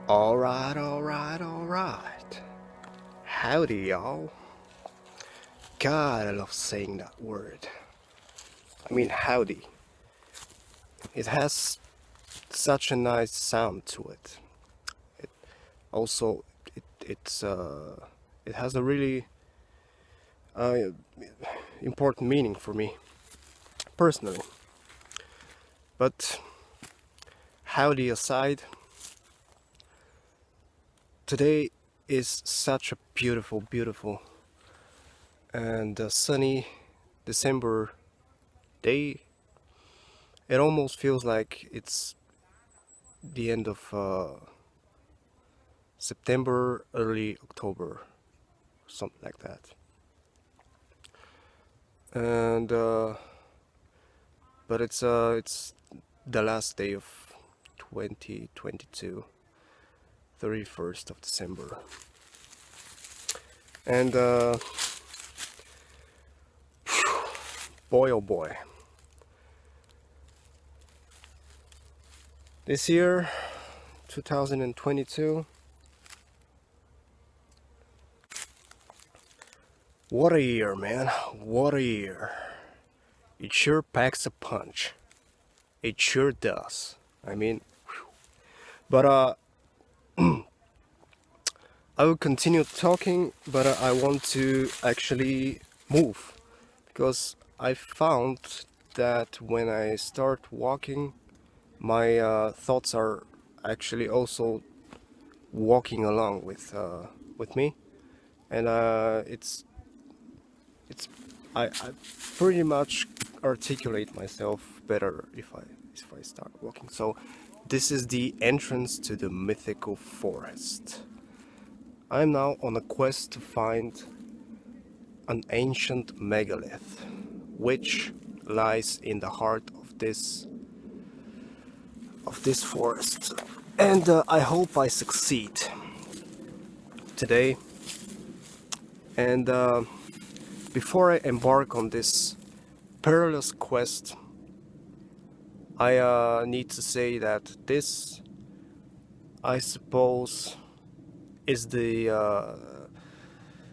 Alright, alright, alright. Howdy, y'all. God, I love saying that word. I mean, howdy. It has such a nice sound to it. It also, it has a really important meaning for me, personally. But, howdy aside, today is such a beautiful, beautiful and sunny December day. It almost feels like it's the end of September, early October, something like that. And but it's the last day of 2022, 31st of December, and boy oh boy, this year 2022, what a year, man, what a year. It sure packs a punch. It sure does. I mean, but I will continue talking, but I want to actually move, because I found that when I start walking, my thoughts are actually also walking along with me, and I pretty much articulate myself better if I start walking. So this is the entrance to the mythical forest. I'm now on a quest to find an ancient megalith, which lies in the heart of this forest, and I hope I succeed today. And before I embark on this perilous quest, I need to say that this, I suppose, is the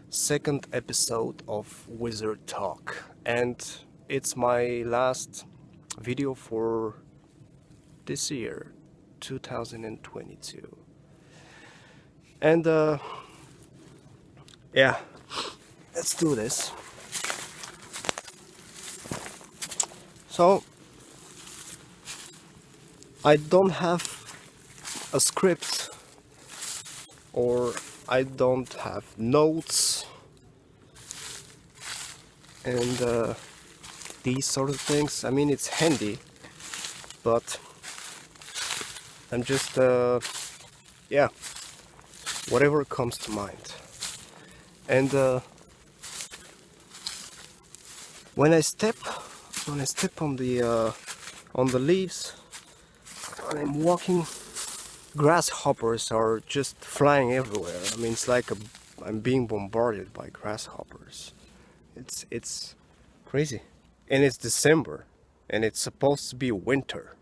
second episode of Wizard Talk, and it's my last video for this year, 2022. And yeah, let's do this. So I don't have a script, or I don't have notes and these sort of things. I mean, it's handy, but I'm just yeah, whatever comes to mind. And when I step on the leaves, when I'm walking, grasshoppers are just flying everywhere. I mean, it's like I'm being bombarded by grasshoppers. It's crazy, and it's December, and it's supposed to be winter,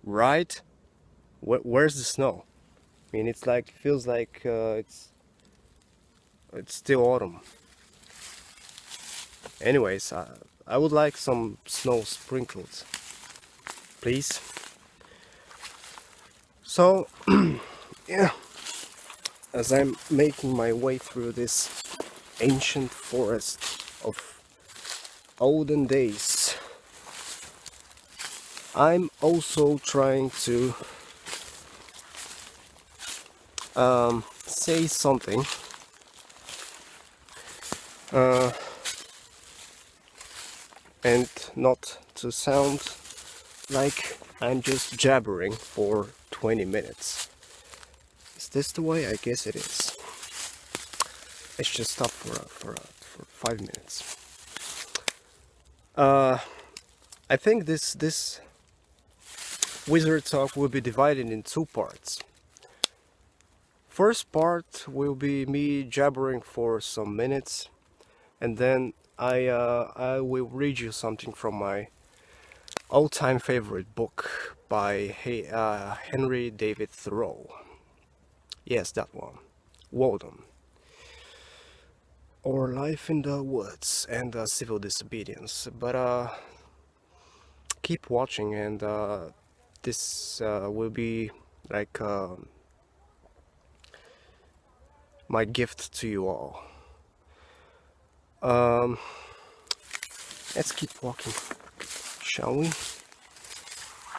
right? Where's the snow? I mean, it's like, feels like it's still autumn. Anyways, I would like some snow sprinkled, please. So yeah, as I'm making my way through this ancient forest of olden days, I'm also trying to say something and not to sound like I'm just jabbering for 20 minutes. Is this the way? I guess it is. Let's just stop for 5 minutes. I think this Wizard Talk will be divided in two parts. First part will be me jabbering for some minutes, and then I will read you something from my all-time favorite book by Henry David Thoreau. Yes, that one. Walden. Or Life in the Woods and Civil Disobedience. But keep watching, and this will be like my gift to you all. Let's keep walking, shall we?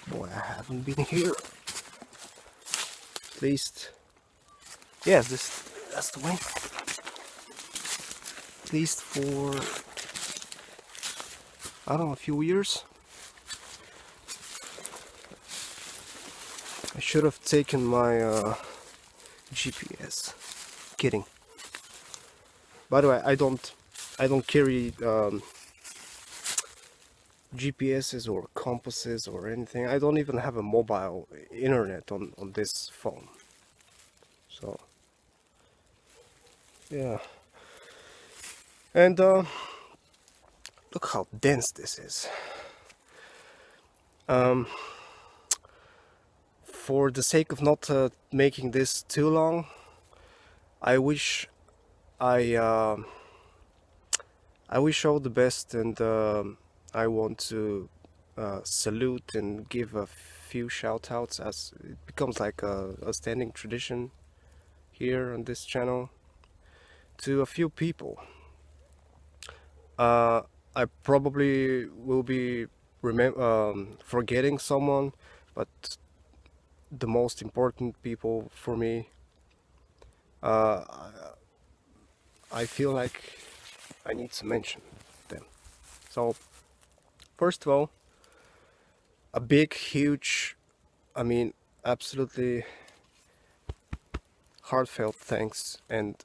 Boy, I haven't been here. At least, yes, that's the way. At least for, I don't know, a few years. I should have taken my GPS. Kidding. By the way, I don't carry GPSs or compasses or anything. I don't even have a mobile internet on this phone. So yeah. And look how dense this is. For the sake of not making this too long, I wish all the best, and I want to salute and give a few shout outs, as it becomes like a standing tradition here on this channel, to a few people. I probably will be forgetting someone, but the most important people for me, I feel like I need to mention them. So first of all, a big, huge, I mean absolutely heartfelt thanks and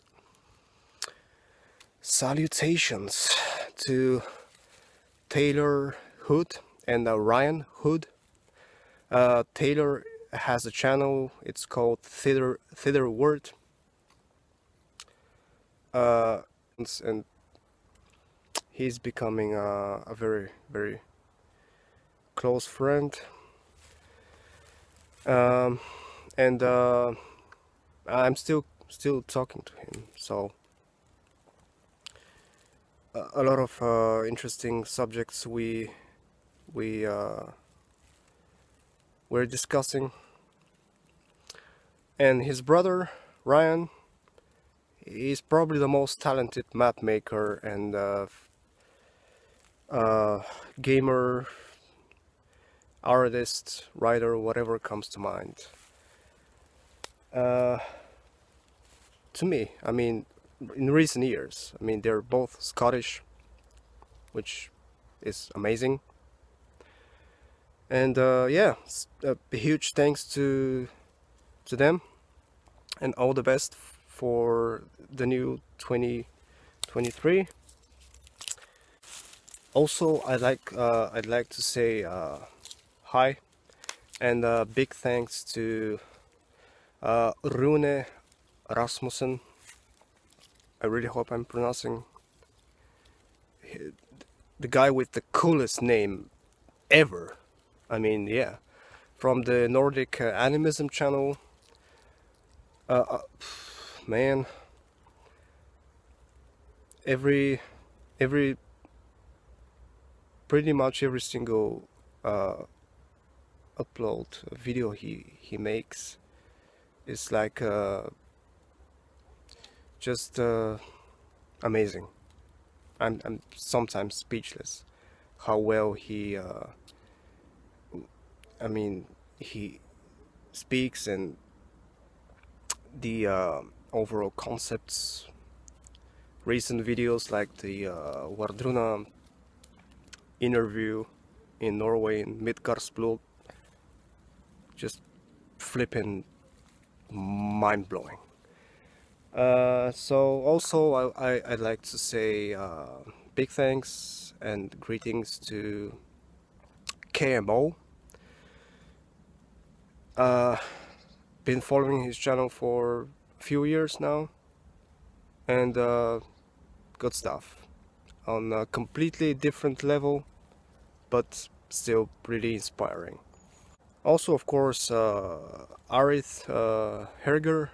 salutations to Taylor Hood and Ryan Hood. Taylor has a channel, it's called Thitherword, and he's becoming a very, very close friend, and I'm still talking to him, so a lot of interesting subjects we're discussing. And his brother Ryan, he's probably the most talented map maker and gamer, artist, writer, whatever comes to mind. To me, I mean, in recent years, I mean, they're both Scottish, which is amazing. And yeah, a huge thanks to them, and all the best for the new 2023. Also, I'd like to say hi and big thanks to Rune Rasmussen. I really hope I'm pronouncing the guy with the coolest name ever. I mean, yeah, from the Nordic Animism channel. Man, pretty much every single upload video he makes is like just amazing. I'm sometimes speechless how well he I mean, he speaks, and the overall concepts. Recent videos like the Vardruna interview in Norway in Midgardsblod, just flipping mind-blowing. So also I'd like to say big thanks and greetings to 𝐂𝐬𝐬𝐬. Been following his channel for a few years now, and good stuff on a completely different level, but still pretty inspiring. Also, of course, Arith Härger,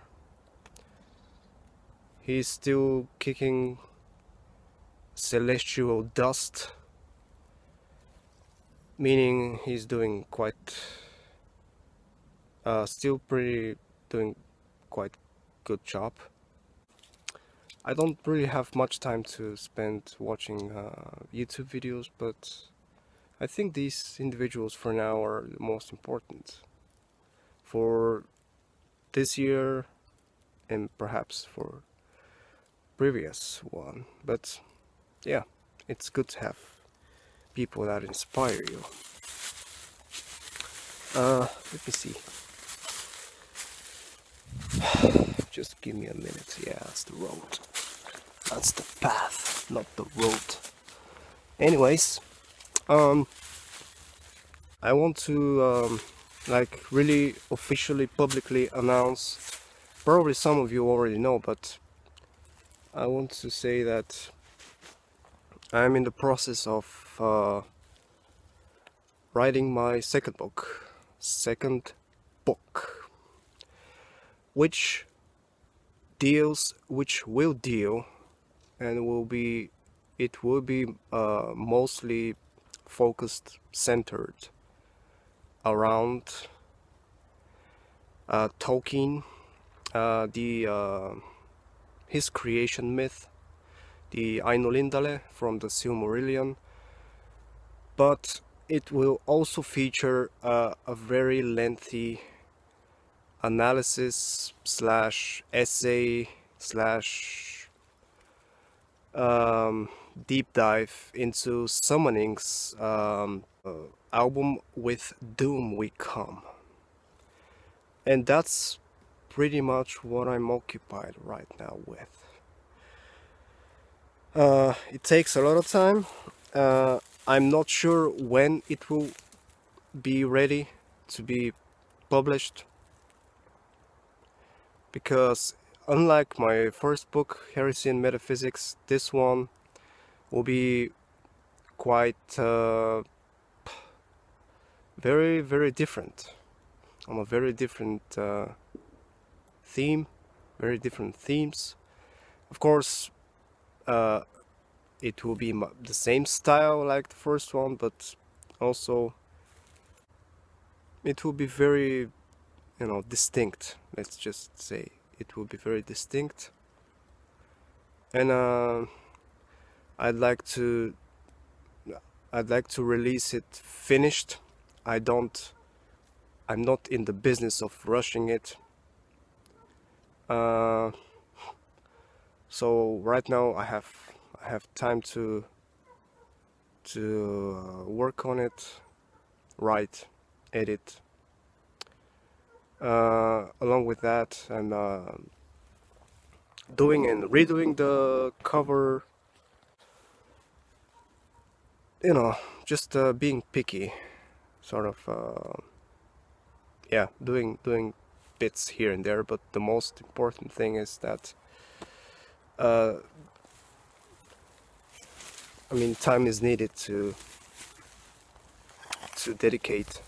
He's still kicking celestial dust, meaning he's doing quite still doing quite good job. I don't really have much time to spend watching YouTube videos, but I think these individuals for now are the most important for this year and perhaps for previous one. But yeah, it's good to have people that inspire you. Let me see. Just give me a minute. Yeah, that's the road. That's the path, not the road. Anyways, I want to like really officially, publicly announce. Probably some of you already know, but I want to say that I'm in the process of writing my second book, which will deal, and it will be mostly focused, centered around Tolkien, his creation myth, the Ainulindale from the Silmarillion, but it will also feature a very lengthy analysis slash essay slash deep dive into Summoning's album With Doom We Come. And that's pretty much what I'm occupied right now with. It takes a lot of time. I'm not sure when it will be ready to be published, because unlike my first book, Heresy Metaphysics, this one will be quite very, very different, on a very different theme, very different themes. Of course, it will be the same style like the first one, but also it will be very, distinct. Let's just say it will be very distinct, and I'd like to release it finished. I'm not in the business of rushing it. So right now I have time to work on it, write, edit. Along with that, I'm doing and redoing the cover. Just being picky, sort of. Yeah, doing bits here and there, but the most important thing is that time is needed to dedicate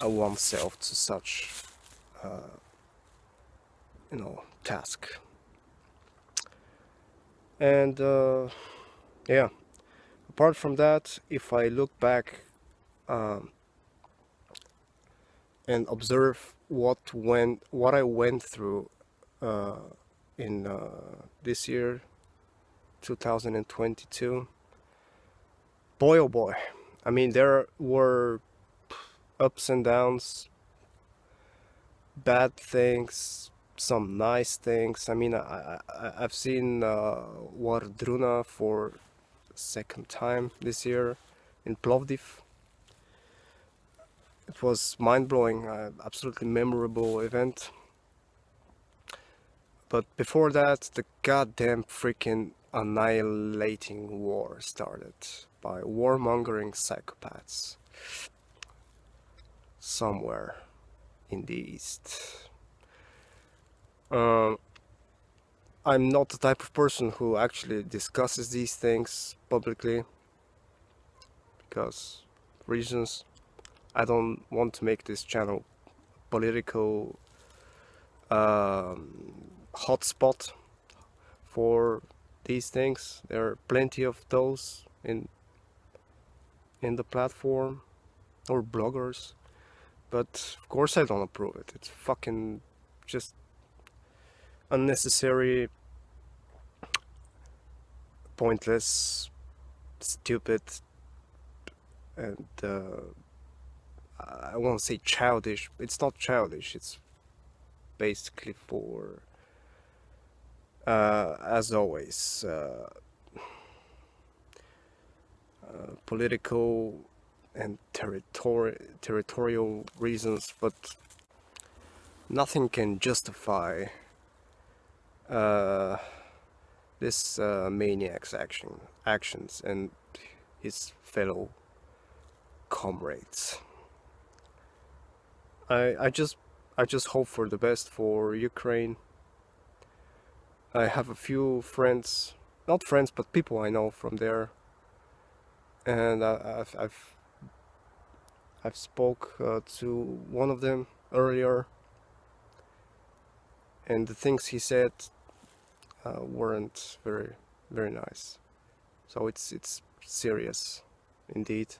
oneself to such task. And yeah, apart from that, if I look back and observe what I went through in this year, 2022, boy oh boy, there were ups and downs, bad things, some nice things. I've seen Wardruna for the second time this year in Plovdiv. It was mind-blowing, absolutely memorable event. But before that, the goddamn freaking annihilating war started by warmongering psychopaths somewhere in the east. I'm not the type of person who actually discusses these things publicly, because reasons. I don't want to make this channel political hotspot. for these things. There are plenty of those in the platform, or bloggers, but of course I don't approve it. It's fucking just unnecessary, pointless, stupid, and I won't say childish. It's not childish. It's basically for, as always, political and territorial reasons, but nothing can justify this maniac's actions and his fellow comrades. I just hope for the best for Ukraine. I have a few friends, not friends, but people I know from there, and I've spoke to one of them earlier, and the things he said weren't very nice. So it's serious indeed.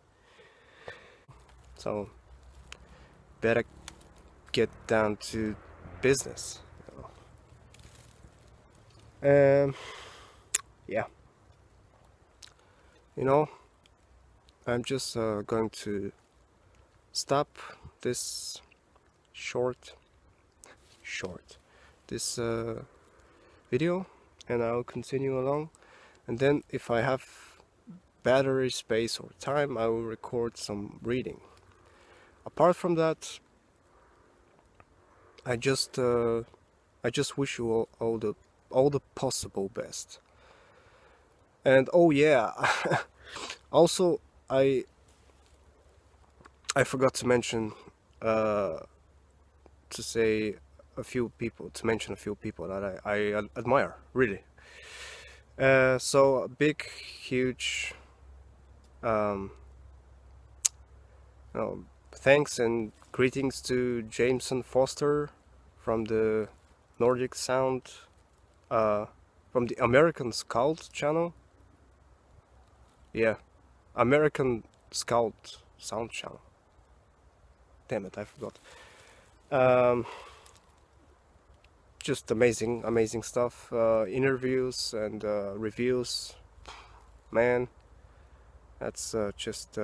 So better get down to business. Yeah. You know, I'm just going to stop this this video, and I'll continue along, and then if I have battery space or time, I will record some reading. Apart from that, I just wish you all the possible best. And oh yeah, also I forgot to mention to mention a few people that I admire, really. So a big, huge thanks and greetings to Jameson Foster from the Nordic Sound, from the American Scout channel. Yeah, American Scout Sound channel. Damn it, I forgot. Just amazing stuff. Interviews and reviews. Man, that's just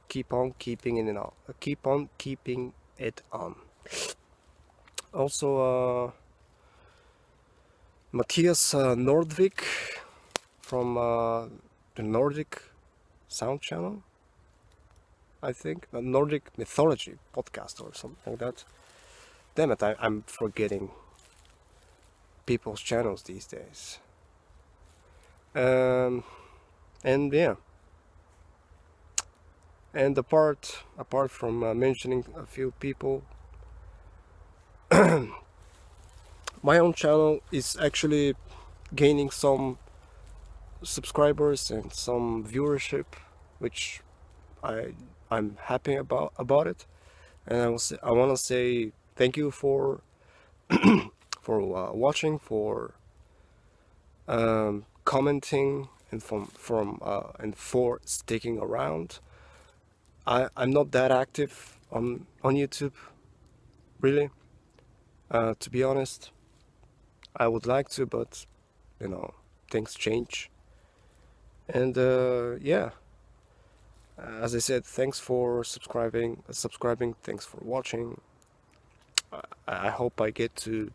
keep on keeping it on. Keep on keeping it on. Also, Matthias Nordvik from the Nordic Sound channel, I think, a Nordic Mythology podcast or something like that. Damn it, I'm forgetting people's channels these days. And yeah, and apart from mentioning a few people, my own channel is actually gaining some subscribers and some viewership, which I'm happy about it, and I want to say thank you for watching, for commenting, and and for sticking around. I'm not that active on YouTube, really, to be honest. I would like to, but you know, things change. And yeah, as I said, thanks for subscribing, thanks for watching. I hope I get to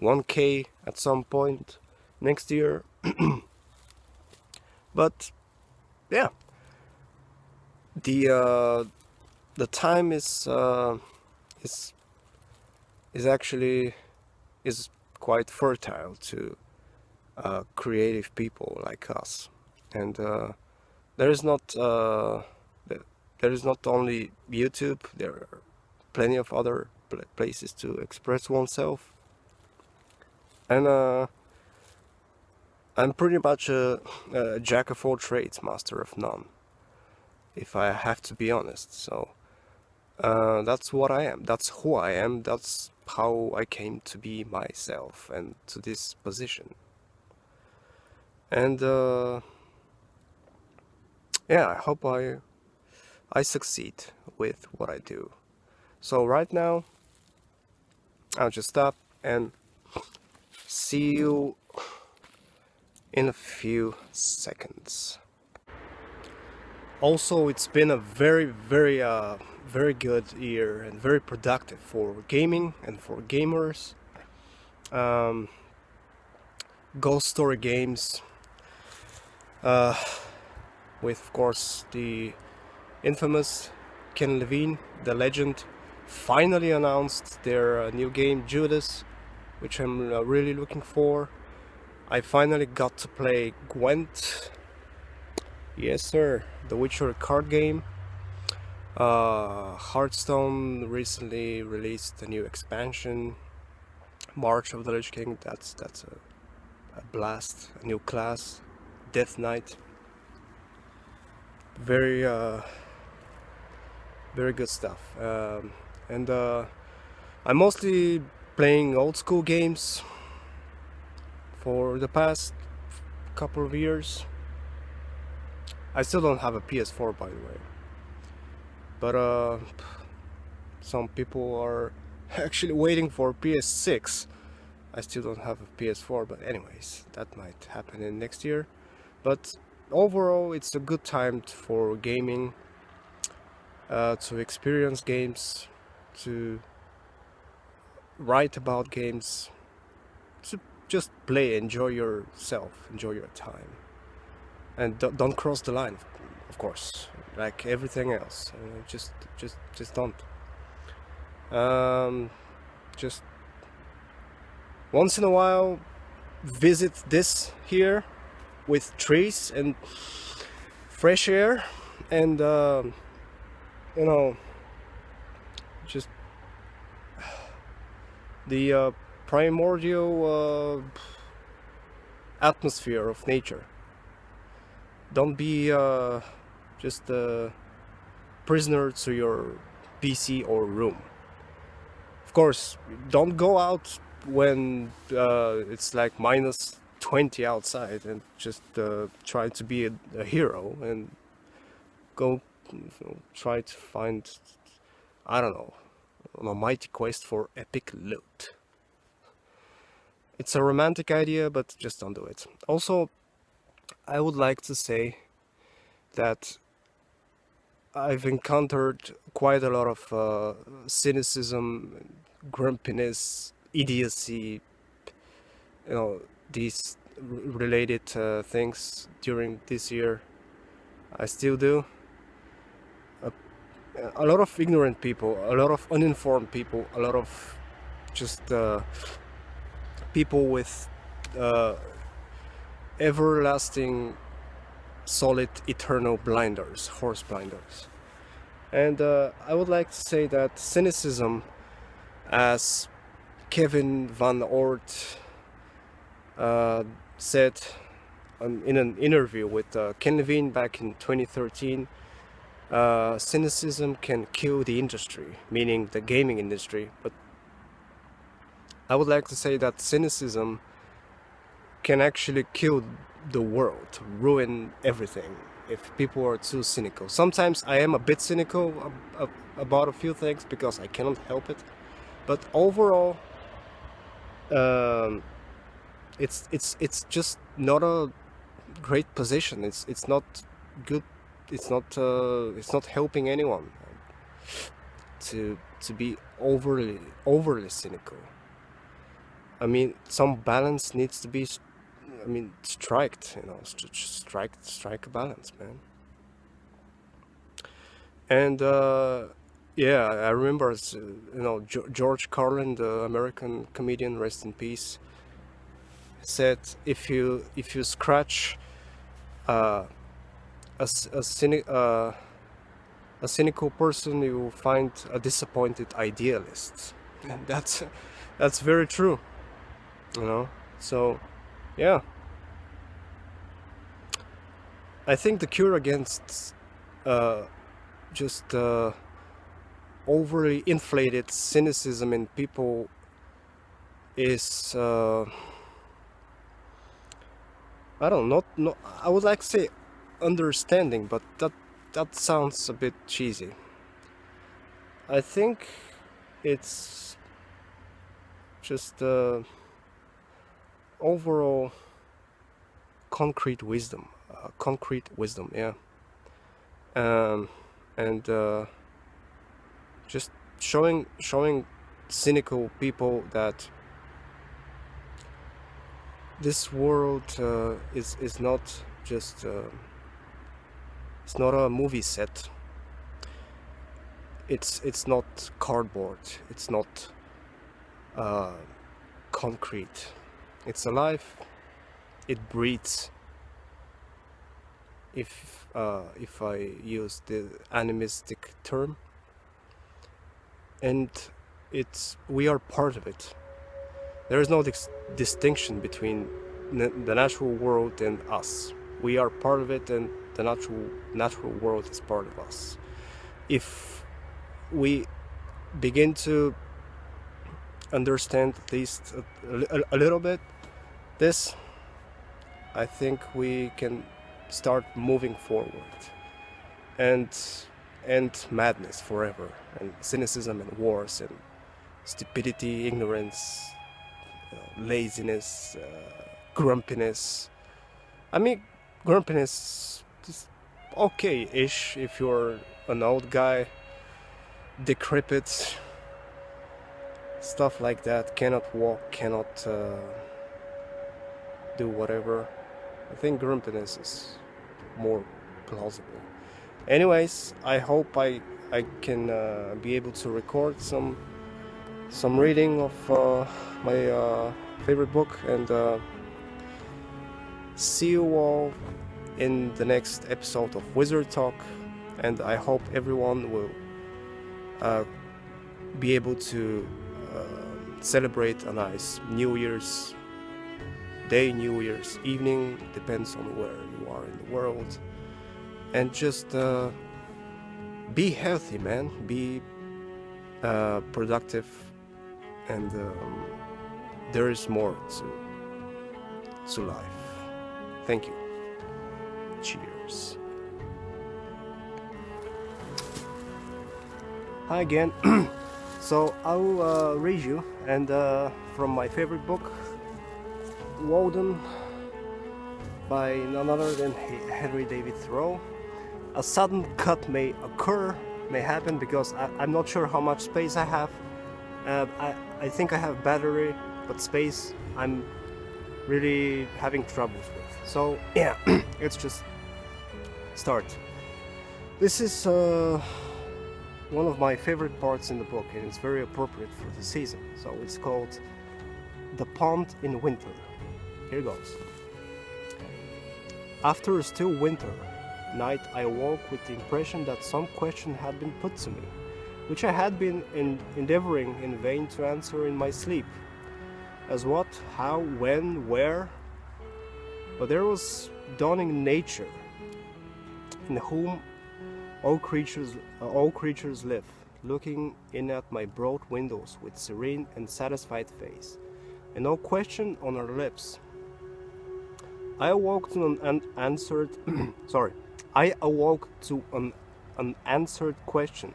1K at some point next year. But yeah, the time is actually quite fertile to creative people like us, and there is not only YouTube. There are plenty of other places to express oneself, and I'm pretty much a jack of all trades, master of none, if I have to be honest. So That's what I am. That's who I am. That's how I came to be myself and to this position. And yeah, I hope I succeed with what I do. So right now, I'll just stop and see you in a few seconds. Also, it's been a very good year and very productive for gaming and for gamers. Ghost story games, with of course the infamous Ken Levine, the legend, finally announced their new game Judas, which I'm really looking for. I finally got to play Gwent. Yes sir, the Witcher card game. Hearthstone recently released a new expansion, March of the Lich King. That's a blast, a new class, Death Knight. Very good stuff. And I'm mostly playing old school games for the past couple of years. I still don't have a PS4, by the way, but some people are actually waiting for PS6. I still don't have a PS4, but anyways, that might happen in next year. But overall, it's a good time for gaming, to experience games, to write about games, to just play, enjoy yourself, enjoy your time, and don't cross the line, of course, like everything else. Just don't. Just once in a while, visit this here with trees and fresh air, and you know, just the primordial atmosphere of nature. Don't be just a prisoner to your PC or room. Of course, don't go out when it's like -20 outside and just try to be a hero and go try to find, I don't know, on a mighty quest for epic loot. It's a romantic idea, but just don't do it. Also, I would like to say that I've encountered quite a lot of cynicism, grumpiness, idiocy, these related things during this year. I still do. A lot of ignorant people, a lot of uninformed people, a lot of just people with everlasting, solid, eternal blinders, horse blinders. And I would like to say that cynicism, as Kevin Van Oort said in an interview with Ken Levine back in 2013, cynicism can kill the industry, meaning the gaming industry. But I would like to say that cynicism can actually kill the world, ruin everything, if people are too cynical. Sometimes I am a bit cynical about a few things because I cannot help it. But overall, it's just not a great position. It's not good. It's not helping anyone to be overly cynical. I mean, some balance needs to be, striked. Strike a balance, man. And yeah, I remember, George Carlin, the American comedian, rest in peace, said if you scratch a cynical person, you will find a disappointed idealist. And that's very true, so yeah, I think the cure against just overly inflated cynicism in people is I don't know, not I would like to say understanding, but that sounds a bit cheesy. I think it's just overall concrete wisdom, yeah, and just showing cynical people that this world is not just it's not a movie set. It's not cardboard. It's not concrete. It's alive. It breathes. If I use the animistic term, and we are part of it. There is no distinction between the natural world and us. We are part of it, and the natural world is part of us. If we begin to understand at least a little bit this, I think we can start moving forward and end madness forever, and cynicism and wars and stupidity, ignorance, laziness, grumpiness. I mean, grumpiness is okay-ish if you're an old guy, decrepit, stuff like that, cannot walk, cannot do whatever. I think grumpiness is more plausible. Anyways, I hope I can be able to record some reading of my favorite book, and see you all in the next episode of Wizard Talk, and I hope everyone will be able to celebrate a nice New Year's day, New Year's evening, depends on where you are in the world, and just be healthy, man, be productive, and there is more to life. Thank you. Cheers. Hi again. So I'll read you, and from my favorite book, Walden, by none other than Henry David Thoreau. A sudden cut may happen because I'm not sure how much space I have. I think I have battery, but space I'm really having troubles with. So yeah, let's just start. This is one of my favorite parts in the book, and it's very appropriate for the season. So it's called The Pond in Winter. Here goes. After a still winter night, I awoke with the impression that some question had been put to me, which I had been endeavoring in vain to answer in my sleep. As what, how, when, where? But there was dawning nature, in whom all creatures live, looking in at my broad windows with serene and satisfied face, and no question on her lips. I awoke to an unanswered unanswered question,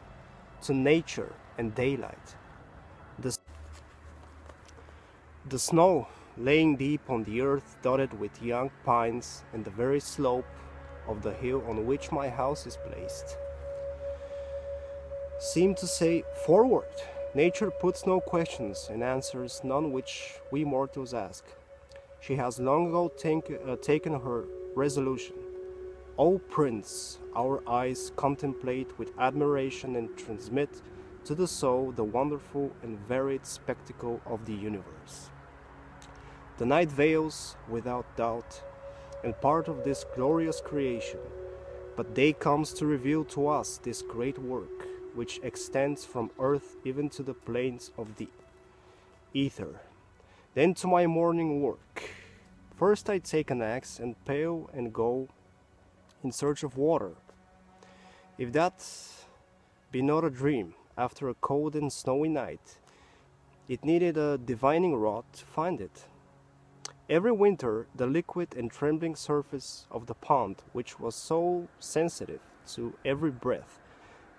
to nature and daylight. The snow, laying deep on the earth, dotted with young pines, and the very slope of the hill on which my house is placed, seemed to say, "Forward! Nature puts no questions and answers none which we mortals ask. She has long ago taken her resolution. O Prince, our eyes contemplate with admiration and transmit to the soul the wonderful and varied spectacle of the universe. The night veils, without doubt, and part of this glorious creation, but day comes to reveal to us this great work, which extends from earth even to the plains of the ether. Then to my morning work. First I take an axe and pail and go in search of water. If that be not a dream, after a cold and snowy night. It needed a divining rod to find it. Every winter, the liquid and trembling surface of the pond, which was so sensitive to every breath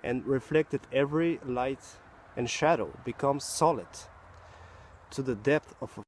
and reflected every light and shadow, becomes solid to the depth of a